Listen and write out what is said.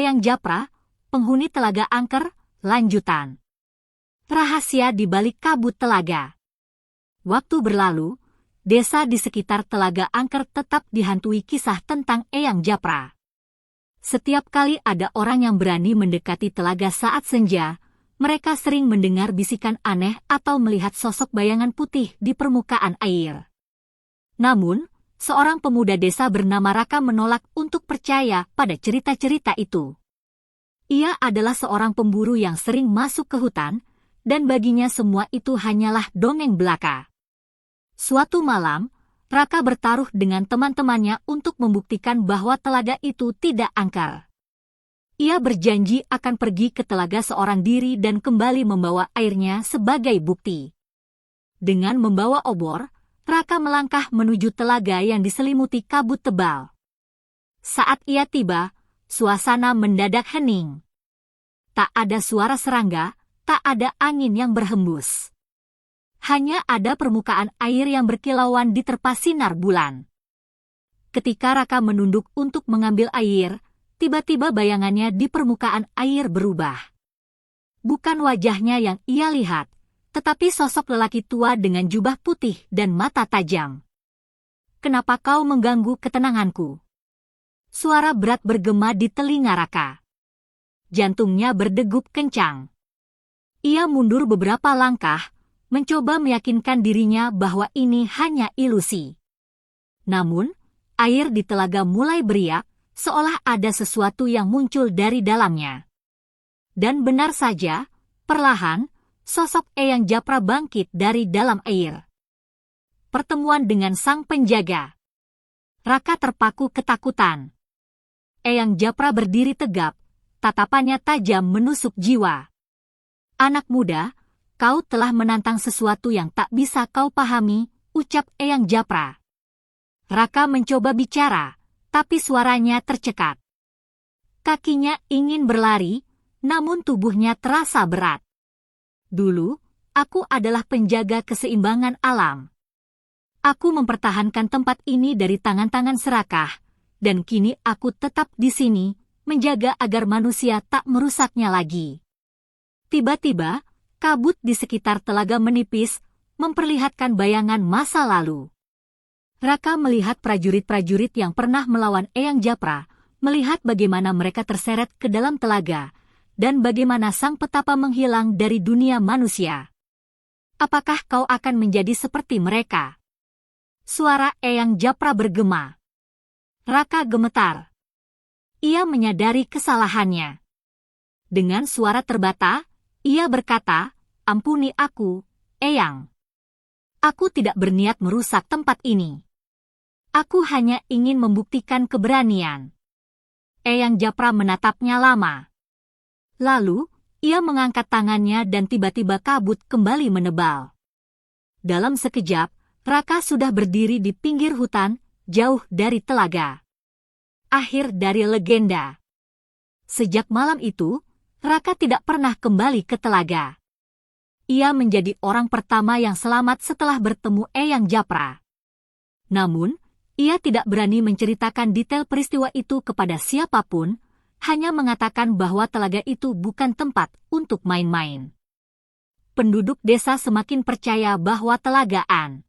Eyang Japra, penghuni Telaga Angker, lanjutan. Rahasia di balik kabut telaga. Waktu berlalu, desa di sekitar Telaga Angker tetap dihantui kisah tentang Eyang Japra. Setiap kali ada orang yang berani mendekati telaga saat senja, mereka sering mendengar bisikan aneh atau melihat sosok bayangan putih di permukaan air. Namun, seorang pemuda desa bernama Raka menolak untuk percaya pada cerita-cerita itu. Ia adalah seorang pemburu yang sering masuk ke hutan, dan baginya semua itu hanyalah dongeng belaka. Suatu malam, Raka bertaruh dengan teman-temannya untuk membuktikan bahwa telaga itu tidak angker. Ia berjanji akan pergi ke telaga seorang diri dan kembali membawa airnya sebagai bukti. Dengan membawa obor, Raka melangkah menuju telaga yang diselimuti kabut tebal. Saat ia tiba, suasana mendadak hening. Tak ada suara serangga, tak ada angin yang berhembus. Hanya ada permukaan air yang berkilauan diterpa sinar bulan. Ketika Raka menunduk untuk mengambil air, tiba-tiba bayangannya di permukaan air berubah. Bukan wajahnya yang ia lihat, tetapi sosok lelaki tua dengan jubah putih dan mata tajam. "Kenapa kau mengganggu ketenanganku?" Suara berat bergema di telinga Raka. Jantungnya berdegup kencang. Ia mundur beberapa langkah, mencoba meyakinkan dirinya bahwa ini hanya ilusi. Namun, air di telaga mulai beriak, seolah ada sesuatu yang muncul dari dalamnya. Dan benar saja, perlahan, sosok Eyang Japra bangkit dari dalam air. Pertemuan dengan sang penjaga. Raka terpaku ketakutan. Eyang Japra berdiri tegap, tatapannya tajam menusuk jiwa. "Anak muda, kau telah menantang sesuatu yang tak bisa kau pahami," ucap Eyang Japra. Raka mencoba bicara, tapi suaranya tercekat. Kakinya ingin berlari, namun tubuhnya terasa berat. "Dulu, aku adalah penjaga keseimbangan alam. Aku mempertahankan tempat ini dari tangan-tangan serakah, dan kini aku tetap di sini, menjaga agar manusia tak merusaknya lagi." Tiba-tiba, kabut di sekitar telaga menipis, memperlihatkan bayangan masa lalu. Raka melihat prajurit-prajurit yang pernah melawan Eyang Japra, melihat bagaimana mereka terseret ke dalam telaga, dan bagaimana sang petapa menghilang dari dunia manusia. "Apakah kau akan menjadi seperti mereka?" Suara Eyang Japra bergema. Raka gemetar. Ia menyadari kesalahannya. Dengan suara terbata, ia berkata, "Ampuni aku, Eyang. Aku tidak berniat merusak tempat ini. Aku hanya ingin membuktikan keberanian." Eyang Japra menatapnya lama. Lalu, ia mengangkat tangannya dan tiba-tiba kabut kembali menebal. Dalam sekejap, Raka sudah berdiri di pinggir hutan, jauh dari telaga. Akhir dari legenda. Sejak malam itu, Raka tidak pernah kembali ke telaga. Ia menjadi orang pertama yang selamat setelah bertemu Eyang Japra. Namun, ia tidak berani menceritakan detail peristiwa itu kepada siapapun, hanya mengatakan bahwa telaga itu bukan tempat untuk main-main. Penduduk desa semakin percaya bahwa telaga An